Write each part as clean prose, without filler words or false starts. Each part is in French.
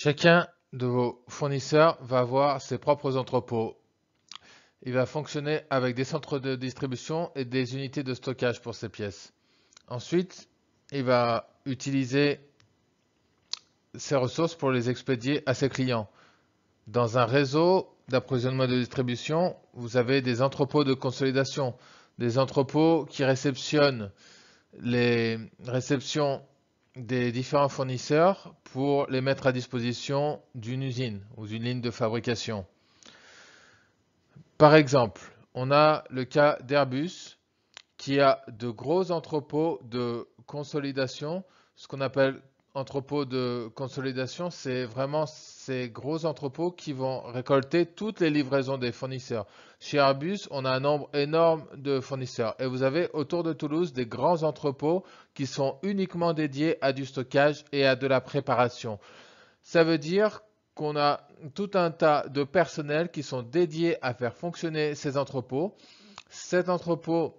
Chacun de vos fournisseurs va avoir ses propres entrepôts. Il va fonctionner avec des centres de distribution et des unités de stockage pour ses pièces. Ensuite, il va utiliser ces ressources pour les expédier à ses clients. Dans un réseau d'approvisionnement et de distribution, vous avez des entrepôts de consolidation, des entrepôts qui réceptionnent les réceptions des différents fournisseurs pour les mettre à disposition d'une usine ou d'une ligne de fabrication. Par exemple, on a le cas d'Airbus qui a de gros entrepôts de consolidation. Ce qu'on appelle entrepôts de consolidation, c'est vraiment ces gros entrepôts qui vont récolter toutes les livraisons des fournisseurs. Chez Airbus, on a un nombre énorme de fournisseurs et vous avez autour de Toulouse des grands entrepôts qui sont uniquement dédiés à du stockage et à de la préparation. Ça veut dire qu'on a tout un tas de personnel qui sont dédiés à faire fonctionner ces entrepôts. Cet entrepôt,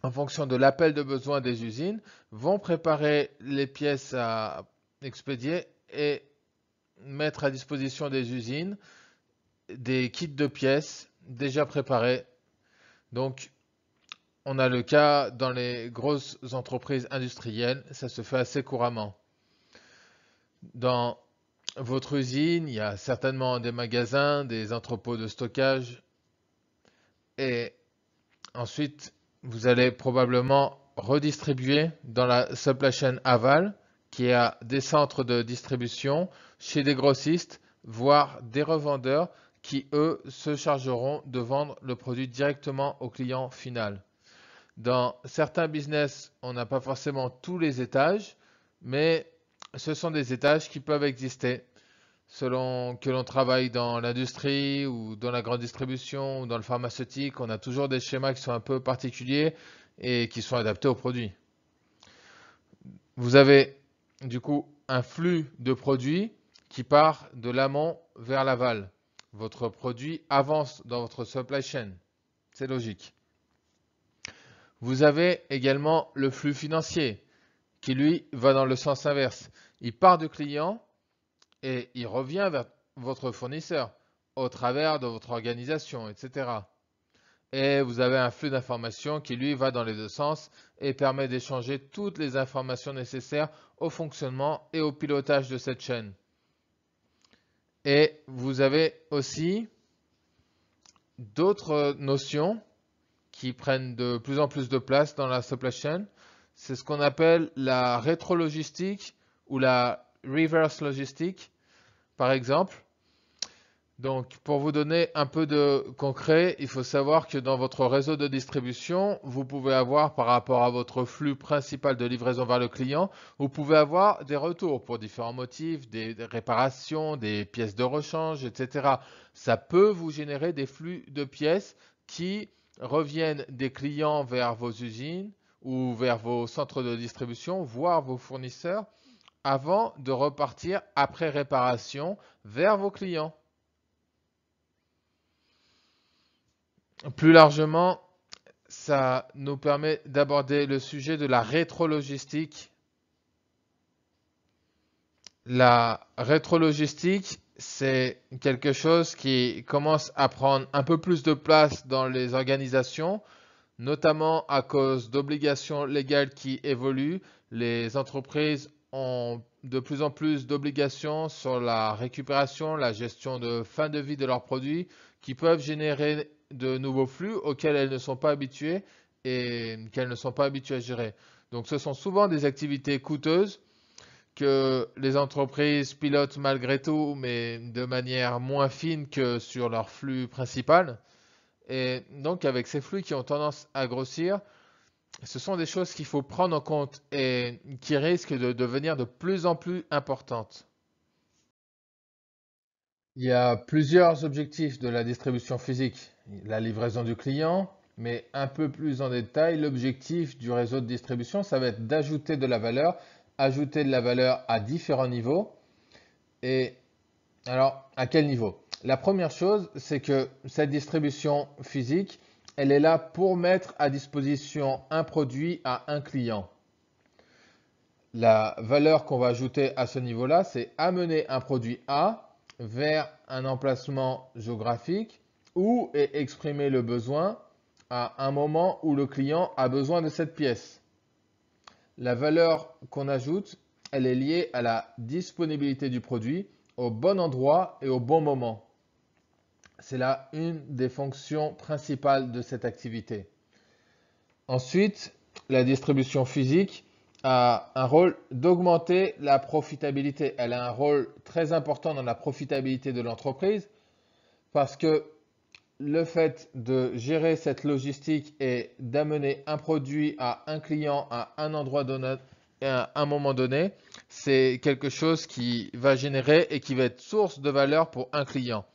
en fonction de l'appel de besoin des usines, vont préparer les pièces à expédier et mettre à disposition des usines des kits de pièces déjà préparés. Donc, on a le cas dans les grosses entreprises industrielles, ça se fait assez couramment. Dans votre usine, il y a certainement des magasins, des entrepôts de stockage et ensuite, vous allez probablement redistribuer dans la supply chain aval, qui a des centres de distribution chez des grossistes, voire des revendeurs qui, eux, se chargeront de vendre le produit directement au client final. Dans certains business, on n'a pas forcément tous les étages, mais ce sont des étages qui peuvent exister. Selon que l'on travaille dans l'industrie ou dans la grande distribution ou dans le pharmaceutique, on a toujours des schémas qui sont un peu particuliers et qui sont adaptés aux produits. Vous avez du coup un flux de produits qui part de l'amont vers l'aval. Votre produit avance dans votre supply chain. C'est logique. Vous avez également le flux financier qui lui va dans le sens inverse. Il part du client et il revient vers votre fournisseur au travers de votre organisation, etc. Et vous avez un flux d'informations qui lui va dans les deux sens et permet d'échanger toutes les informations nécessaires au fonctionnement et au pilotage de cette chaîne. Et vous avez aussi d'autres notions qui prennent de plus en plus de place dans la supply chain. C'est ce qu'on appelle la rétrologistique ou la reverse logistique, par exemple. Donc, pour vous donner un peu de concret, il faut savoir que dans votre réseau de distribution, vous pouvez avoir, par rapport à votre flux principal de livraison vers le client, vous pouvez avoir des retours pour différents motifs, des réparations, des pièces de rechange, etc. Ça peut vous générer des flux de pièces qui reviennent des clients vers vos usines ou vers vos centres de distribution, voire vos fournisseurs, avant de repartir après réparation vers vos clients. Plus largement, ça nous permet d'aborder le sujet de la rétrologistique. La rétrologistique, c'est quelque chose qui commence à prendre un peu plus de place dans les organisations, notamment à cause d'obligations légales qui évoluent. Les entreprises ont de plus en plus d'obligations sur la récupération, la gestion de fin de vie de leurs produits qui peuvent générer de nouveaux flux auxquels elles ne sont pas habituées et qu'elles ne sont pas habituées à gérer. Donc ce sont souvent des activités coûteuses que les entreprises pilotent malgré tout, mais de manière moins fine que sur leur flux principal. Et donc avec ces flux qui ont tendance à grossir, ce sont des choses qu'il faut prendre en compte et qui risquent de devenir de plus en plus importantes. Il y a plusieurs objectifs de la distribution physique. La livraison du client, mais un peu plus en détail, l'objectif du réseau de distribution, ça va être d'ajouter de la valeur, ajouter de la valeur à différents niveaux. Et alors, à quel niveau? La première chose, c'est que cette distribution physique, elle est là pour mettre à disposition un produit à un client. La valeur qu'on va ajouter à ce niveau-là, c'est amener un produit A vers un emplacement géographique où est exprimé le besoin à un moment où le client a besoin de cette pièce. La valeur qu'on ajoute, elle est liée à la disponibilité du produit au bon endroit et au bon moment. C'est là une des fonctions principales de cette activité. Ensuite, la distribution physique a un rôle d'augmenter la profitabilité. Elle a un rôle très important dans la profitabilité de l'entreprise parce que le fait de gérer cette logistique et d'amener un produit à un client à un endroit donné, à un moment donné, c'est quelque chose qui va générer et qui va être source de valeur pour un client.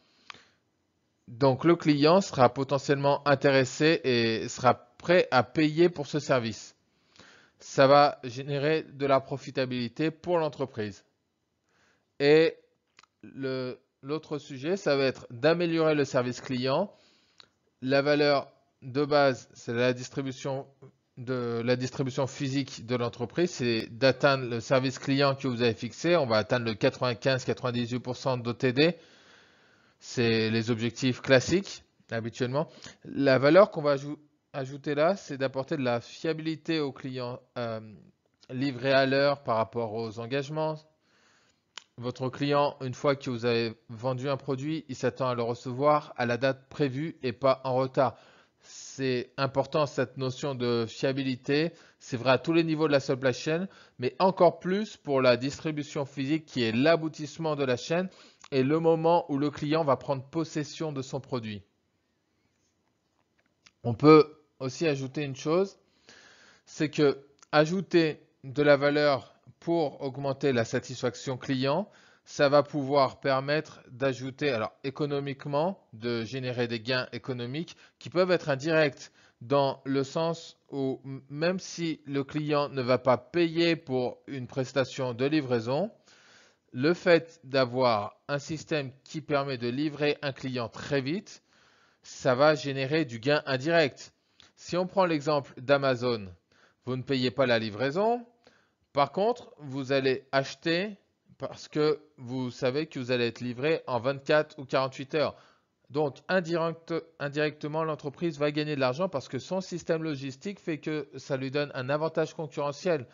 Donc le client sera potentiellement intéressé et sera prêt à payer pour ce service. Ça va générer de la profitabilité pour l'entreprise. Et l'autre sujet, ça va être d'améliorer le service client. La valeur de base, c'est la distribution physique de l'entreprise, c'est d'atteindre le service client que vous avez fixé. On va atteindre le 95-98% d'OTD. C'est les objectifs classiques, habituellement. La valeur qu'on va ajouter là, c'est d'apporter de la fiabilité aux clients livrés à l'heure par rapport aux engagements. Votre client, une fois que vous avez vendu un produit, il s'attend à le recevoir à la date prévue et pas en retard. C'est important cette notion de fiabilité. C'est vrai à tous les niveaux de la supply chain, mais encore plus pour la distribution physique qui est l'aboutissement de la chaîne et le moment où le client va prendre possession de son produit. On peut aussi ajouter une chose, c'est que ajouter de la valeur pour augmenter la satisfaction client, ça va pouvoir permettre d'ajouter, alors économiquement, de générer des gains économiques qui peuvent être indirects dans le sens où même si le client ne va pas payer pour une prestation de livraison, le fait d'avoir un système qui permet de livrer un client très vite, ça va générer du gain indirect. Si on prend l'exemple d'Amazon, vous ne payez pas la livraison. Par contre, vous allez acheter parce que vous savez que vous allez être livré en 24 ou 48 heures. Donc, indirectement, l'entreprise va gagner de l'argent parce que son système logistique fait que ça lui donne un avantage concurrentiel.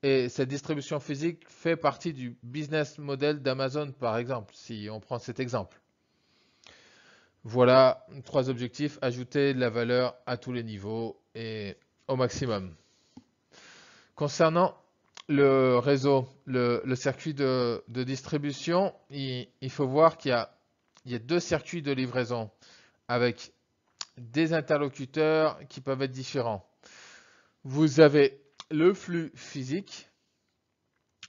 Et cette distribution physique fait partie du business model d'Amazon, par exemple, si on prend cet exemple. Voilà 3 objectifs, ajouter de la valeur à tous les niveaux et au maximum. Concernant le réseau, le circuit de distribution, il faut voir qu'il y a 2 circuits de livraison avec des interlocuteurs qui peuvent être différents. Vous avez le flux physique,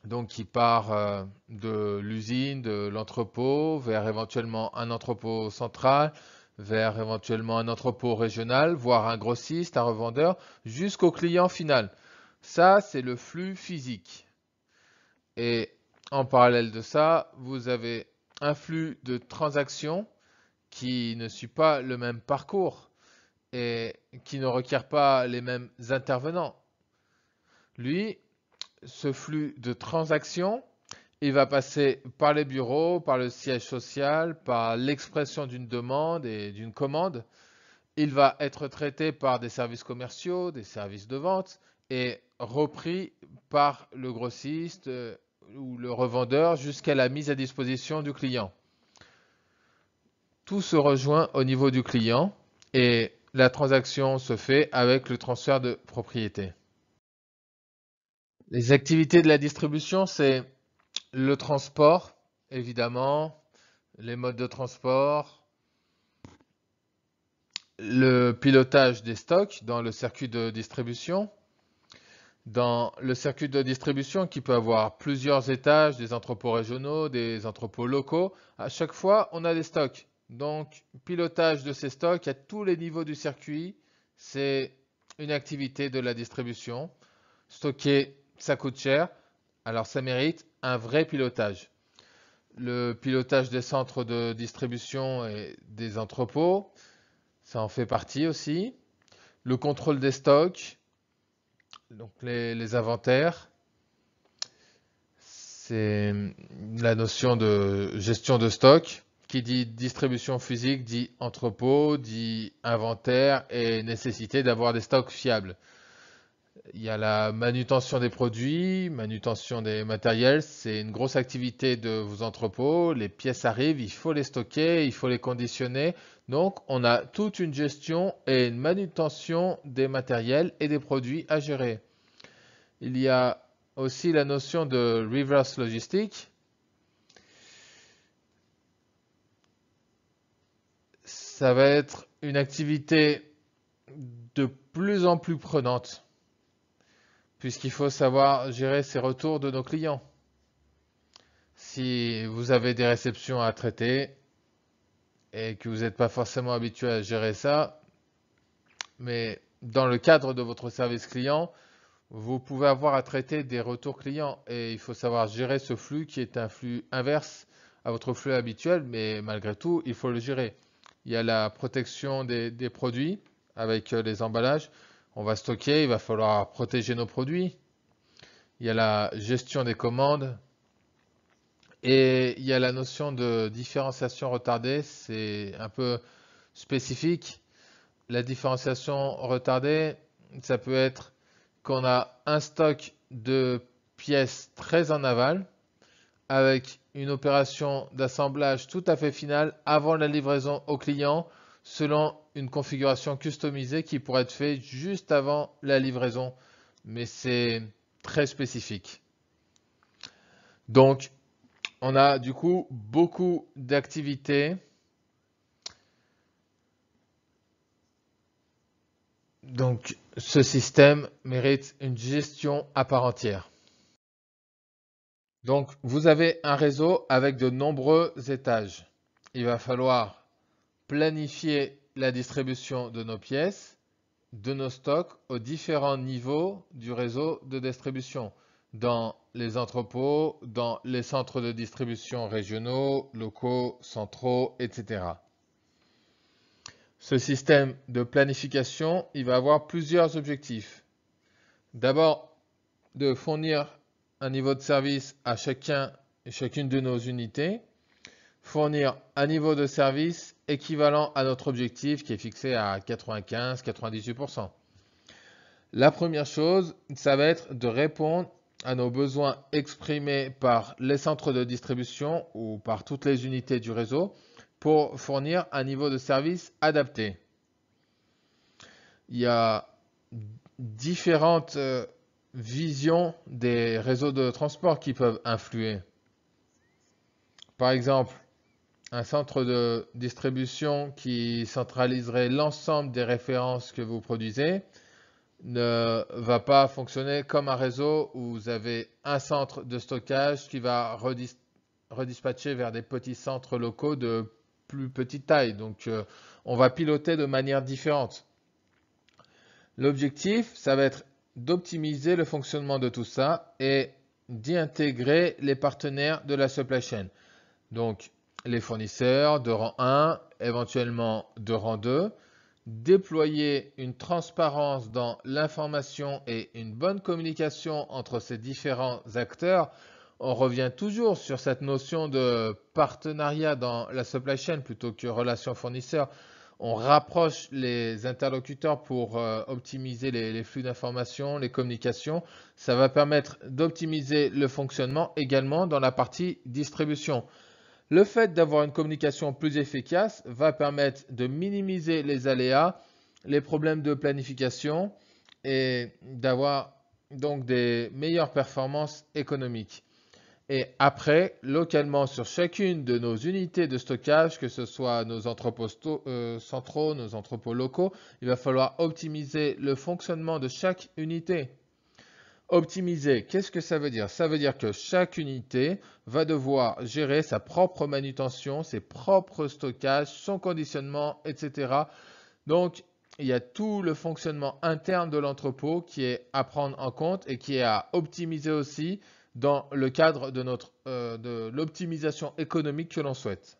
donc qui part de l'usine, de l'entrepôt, vers éventuellement un entrepôt central, vers éventuellement un entrepôt régional, voire un grossiste, un revendeur, jusqu'au client final. Ça, c'est le flux physique. Et en parallèle de ça, vous avez un flux de transactions qui ne suit pas le même parcours et qui ne requiert pas les mêmes intervenants. Lui, ce flux de transactions, il va passer par les bureaux, par le siège social, par l'expression d'une demande et d'une commande. Il va être traité par des services commerciaux, des services de vente et repris par le grossiste ou le revendeur jusqu'à la mise à disposition du client. Tout se rejoint au niveau du client et la transaction se fait avec le transfert de propriété. Les activités de la distribution, c'est le transport, évidemment, les modes de transport, le pilotage des stocks dans le circuit de distribution. Dans le circuit de distribution qui peut avoir plusieurs étages, des entrepôts régionaux, des entrepôts locaux, à chaque fois, on a des stocks. Donc, pilotage de ces stocks à tous les niveaux du circuit, c'est une activité de la distribution. Stocker, ça coûte cher, alors ça mérite un vrai pilotage. Le pilotage des centres de distribution et des entrepôts, ça en fait partie aussi. Le contrôle des stocks, donc les inventaires. c'est la notion de gestion de stock. Qui dit distribution physique dit entrepôt, dit inventaire et nécessité d'avoir des stocks fiables. Il y a la manutention des produits, manutention des matériels, c'est une grosse activité de vos entrepôts. Les pièces arrivent, il faut les stocker, il faut les conditionner. Donc, on a toute une gestion et une manutention des matériels et des produits à gérer. Il y a aussi la notion de reverse logistique. Ça va être une activité de plus en plus prenante, puisqu'il faut savoir gérer ces retours de nos clients. Si vous avez des réceptions à traiter et que vous n'êtes pas forcément habitué à gérer ça, mais dans le cadre de votre service client, vous pouvez avoir à traiter des retours clients et il faut savoir gérer ce flux qui est un flux inverse à votre flux habituel, mais malgré tout, il faut le gérer. Il y a la protection des produits avec les emballages. On va stocker, il va falloir protéger nos produits. Il y a la gestion des commandes. Et il y a la notion de différenciation retardée, c'est un peu spécifique. La différenciation retardée, ça peut être qu'on a un stock de pièces très en aval avec une opération d'assemblage tout à fait finale avant la livraison au client selon une configuration customisée qui pourrait être faite juste avant la livraison, mais c'est très spécifique. Donc, on a du coup beaucoup d'activités. Donc, ce système mérite une gestion à part entière. Donc, vous avez un réseau avec de nombreux étages. Il va falloir planifier la distribution de nos pièces, de nos stocks aux différents niveaux du réseau de distribution, dans les entrepôts, dans les centres de distribution régionaux, locaux, centraux, etc. Ce système de planification, il va avoir plusieurs objectifs. D'abord, de fournir un niveau de service à chacun et chacune de nos unités, fournir un niveau de service équivalent à notre objectif qui est fixé à 95-98%. La première chose, ça va être de répondre à nos besoins exprimés par les centres de distribution ou par toutes les unités du réseau pour fournir un niveau de service adapté. Il y a différentes visions des réseaux de transport qui peuvent influer. Par exemple, un centre de distribution qui centraliserait l'ensemble des références que vous produisez ne va pas fonctionner comme un réseau où vous avez un centre de stockage qui va redispatcher vers des petits centres locaux de plus petite taille. Donc, on va piloter de manière différente. L'objectif, ça va être d'optimiser le fonctionnement de tout ça et d'y intégrer les partenaires de la supply chain. Donc, les fournisseurs de rang 1, éventuellement de rang 2, déployer une transparence dans l'information et une bonne communication entre ces différents acteurs. On revient toujours sur cette notion de partenariat dans la supply chain plutôt que relation fournisseur. On rapproche les interlocuteurs pour optimiser les flux d'informations, les communications. Ça va permettre d'optimiser le fonctionnement également dans la partie distribution. Le fait d'avoir une communication plus efficace va permettre de minimiser les aléas, les problèmes de planification et d'avoir donc des meilleures performances économiques. Et après, localement sur chacune de nos unités de stockage, que ce soit nos entrepôts centraux, nos entrepôts locaux, il va falloir optimiser le fonctionnement de chaque unité. Optimiser, qu'est-ce que ça veut dire? Ça veut dire que chaque unité va devoir gérer sa propre manutention, ses propres stockages, son conditionnement, etc. Donc, il y a tout le fonctionnement interne de l'entrepôt qui est à prendre en compte et qui est à optimiser aussi dans le cadre de l'optimisation économique que l'on souhaite.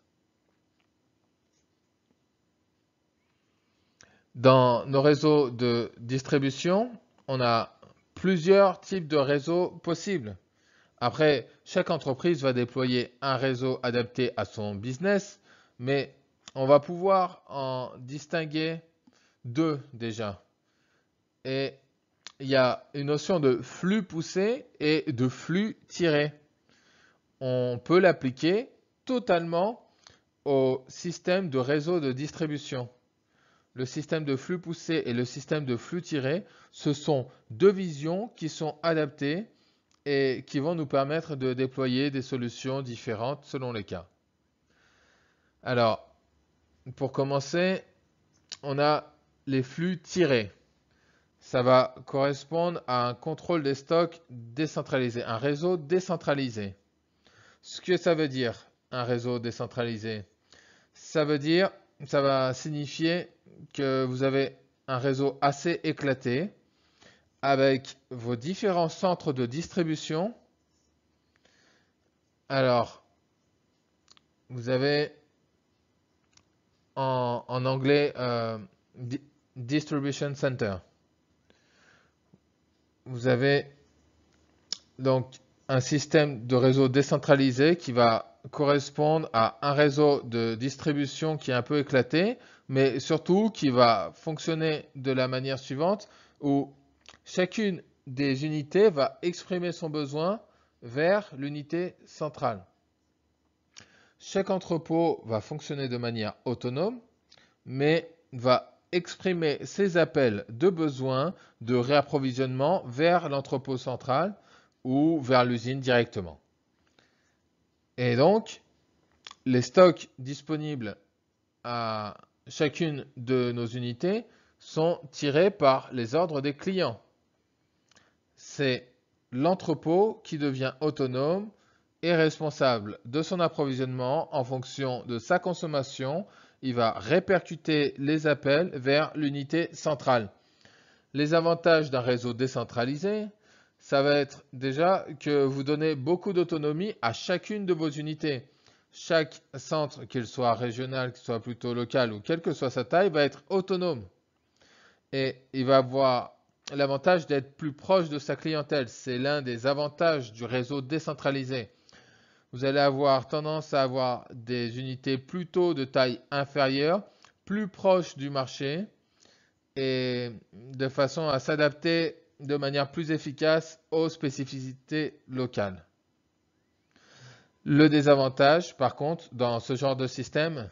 Dans nos réseaux de distribution, on a plusieurs types de réseaux possibles. Après, chaque entreprise va déployer un réseau adapté à son business, mais on va pouvoir en distinguer deux déjà. Et il y a une notion de flux poussé et de flux tiré. On peut l'appliquer totalement au système de réseau de distribution. Le système de flux poussé et le système de flux tiré, ce sont deux visions qui sont adaptées et qui vont nous permettre de déployer des solutions différentes selon les cas. Alors, pour commencer, on a les flux tirés. Ça va correspondre à un contrôle des stocks décentralisé, un réseau décentralisé. Ce que ça veut dire, un réseau décentralisé, ça va signifier que vous avez un réseau assez éclaté avec vos différents centres de distribution. Alors, vous avez en anglais Distribution Center. Vous avez donc un système de réseau décentralisé qui va correspondre à un réseau de distribution qui est un peu éclaté, mais surtout qui va fonctionner de la manière suivante, où chacune des unités va exprimer son besoin vers l'unité centrale. Chaque entrepôt va fonctionner de manière autonome, mais va exprimer ses appels de besoin de réapprovisionnement vers l'entrepôt central ou vers l'usine directement. Et donc, les stocks disponibles à chacune de nos unités sont tirés par les ordres des clients. C'est l'entrepôt qui devient autonome et responsable de son approvisionnement en fonction de sa consommation. Il va répercuter les appels vers l'unité centrale. Les avantages d'un réseau décentralisé, ça va être déjà que vous donnez beaucoup d'autonomie à chacune de vos unités. Chaque centre, qu'il soit régional, qu'il soit plutôt local ou quelle que soit sa taille, va être autonome. Et il va avoir l'avantage d'être plus proche de sa clientèle. C'est l'un des avantages du réseau décentralisé. Vous allez avoir tendance à avoir des unités plutôt de taille inférieure, plus proches du marché et de façon à s'adapter de manière plus efficace aux spécificités locales. Le désavantage, par contre, dans ce genre de système,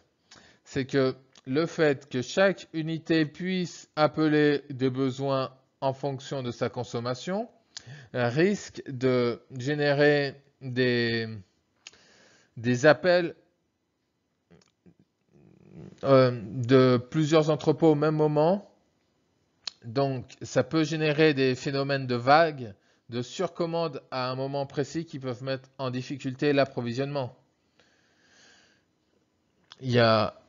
c'est que le fait que chaque unité puisse appeler des besoins en fonction de sa consommation risque de générer des appels de plusieurs entrepôts au même moment. Donc, ça peut générer des phénomènes de vagues, de surcommande à un moment précis qui peuvent mettre en difficulté l'approvisionnement. Il y a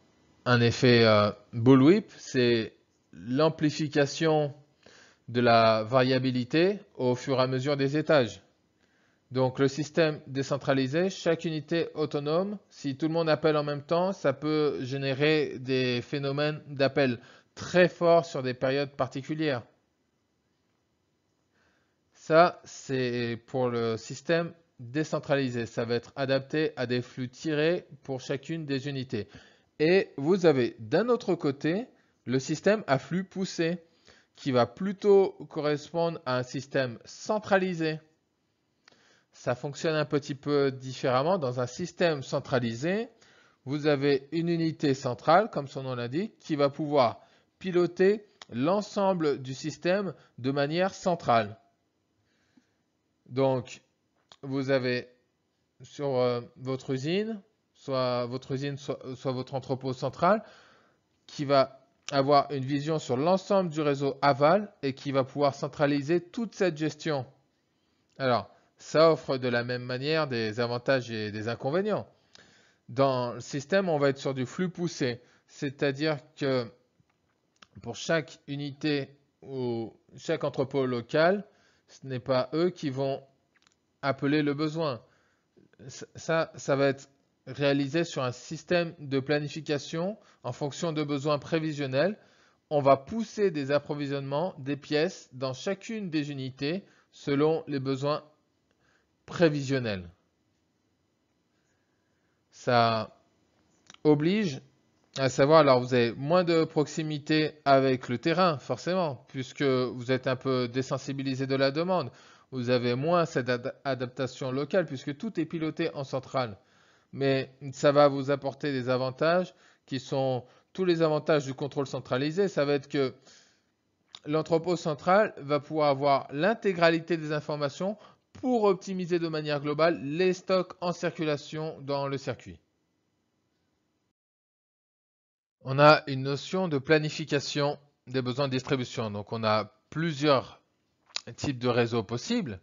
un effet bullwhip, c'est l'amplification de la variabilité au fur et à mesure des étages. Donc le système décentralisé, chaque unité autonome, si tout le monde appelle en même temps, ça peut générer des phénomènes d'appel très forts sur des périodes particulières. Ça, c'est pour le système décentralisé. Ça va être adapté à des flux tirés pour chacune des unités. Et vous avez d'un autre côté le système à flux poussé qui va plutôt correspondre à un système centralisé. Ça fonctionne un petit peu différemment. Dans un système centralisé, vous avez une unité centrale, comme son nom l'indique, qui va pouvoir piloter l'ensemble du système de manière centrale. Donc, vous avez sur votre usine, soit votre entrepôt central, qui va avoir une vision sur l'ensemble du réseau aval et qui va pouvoir centraliser toute cette gestion. Alors, ça offre de la même manière des avantages et des inconvénients. Dans le système, on va être sur du flux poussé, c'est-à-dire que pour chaque unité ou chaque entrepôt local, ce n'est pas eux qui vont appeler le besoin. Ça va être réalisé sur un système de planification en fonction de besoins prévisionnels. On va pousser des approvisionnements des pièces dans chacune des unités selon les besoins prévisionnel. Ça oblige à savoir, alors vous avez moins de proximité avec le terrain, forcément, puisque vous êtes un peu désensibilisé de la demande. Vous avez moins cette adaptation locale, puisque tout est piloté en centrale. Mais ça va vous apporter des avantages qui sont tous les avantages du contrôle centralisé. Ça va être que l'entrepôt central va pouvoir avoir l'intégralité des informations pour optimiser de manière globale les stocks en circulation dans le circuit. On a une notion de planification des besoins de distribution. Donc, on a plusieurs types de réseaux possibles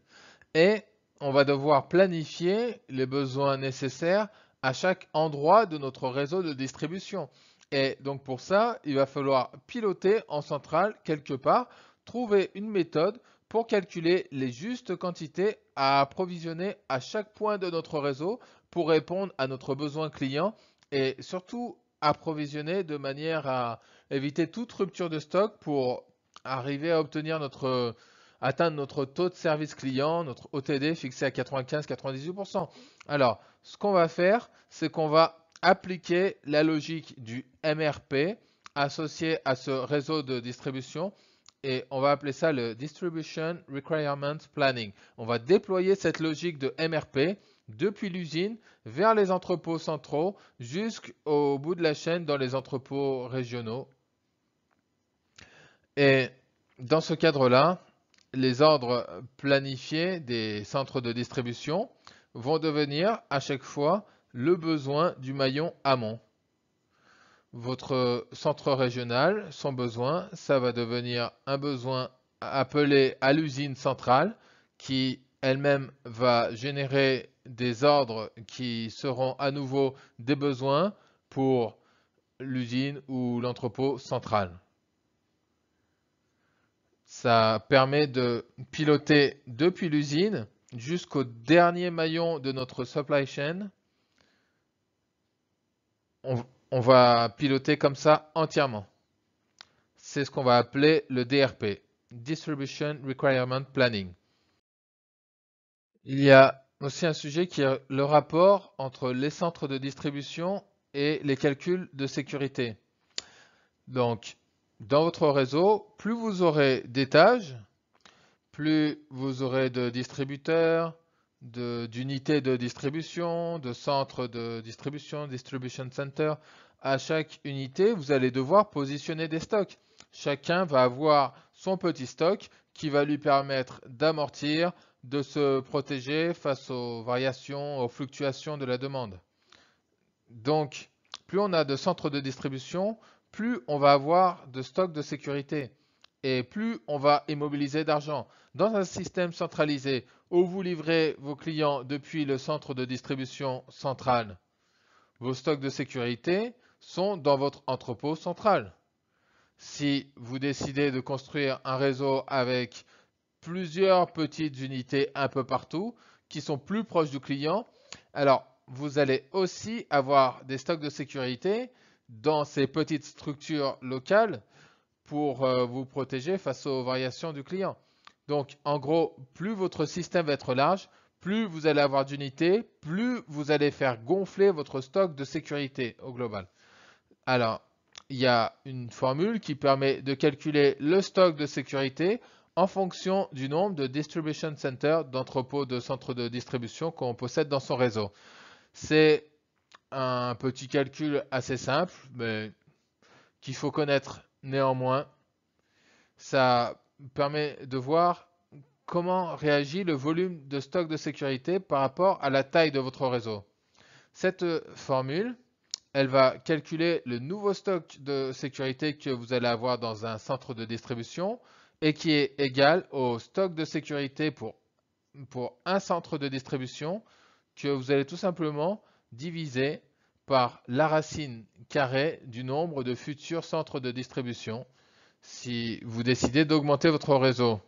et on va devoir planifier les besoins nécessaires à chaque endroit de notre réseau de distribution. Et donc, pour ça, il va falloir piloter en centrale quelque part, trouver une méthode pour calculer les justes quantités à approvisionner à chaque point de notre réseau pour répondre à notre besoin client et surtout approvisionner de manière à éviter toute rupture de stock pour arriver à atteindre notre taux de service client, notre OTD fixé à 95-98%. Alors, ce qu'on va faire, c'est qu'on va appliquer la logique du MRP associé à ce réseau de distribution et on va appeler ça le Distribution Requirement Planning. On va déployer cette logique de MRP depuis l'usine vers les entrepôts centraux jusqu'au bout de la chaîne dans les entrepôts régionaux. Et dans ce cadre-là, les ordres planifiés des centres de distribution vont devenir à chaque fois le besoin du maillon amont. Votre centre régional, son besoin, ça va devenir un besoin appelé à l'usine centrale qui elle-même va générer des ordres qui seront à nouveau des besoins pour l'usine ou l'entrepôt central. Ça permet de piloter depuis l'usine jusqu'au dernier maillon de notre supply chain. On va piloter comme ça entièrement. C'est ce qu'on va appeler le DRP, Distribution Requirement Planning. Il y a aussi un sujet qui est le rapport entre les centres de distribution et les calculs de sécurité. Donc, dans votre réseau, plus vous aurez d'étages, plus vous aurez de distributeurs, d'unités de distribution, de centres de distribution, distribution center. À chaque unité, vous allez devoir positionner des stocks. Chacun va avoir son petit stock qui va lui permettre d'amortir, de se protéger face aux variations, aux fluctuations de la demande. Donc, plus on a de centres de distribution, plus on va avoir de stocks de sécurité et plus on va immobiliser d'argent. Dans un système centralisé où vous livrez vos clients depuis le centre de distribution central, vos stocks de sécurité sont dans votre entrepôt central. Si vous décidez de construire un réseau avec plusieurs petites unités un peu partout qui sont plus proches du client, alors vous allez aussi avoir des stocks de sécurité dans ces petites structures locales pour vous protéger face aux variations du client. Donc, en gros, plus votre système va être large, plus vous allez avoir d'unités, plus vous allez faire gonfler votre stock de sécurité au global. Alors, il y a une formule qui permet de calculer le stock de sécurité en fonction du nombre de distribution centers, d'entrepôts de centres de distribution qu'on possède dans son réseau. C'est un petit calcul assez simple, mais qu'il faut connaître néanmoins. Ça permet de voir comment réagit le volume de stock de sécurité par rapport à la taille de votre réseau. Cette formule, elle va calculer le nouveau stock de sécurité que vous allez avoir dans un centre de distribution et qui est égal au stock de sécurité pour un centre de distribution que vous allez tout simplement diviser par la racine carrée du nombre de futurs centres de distribution si vous décidez d'augmenter votre réseau.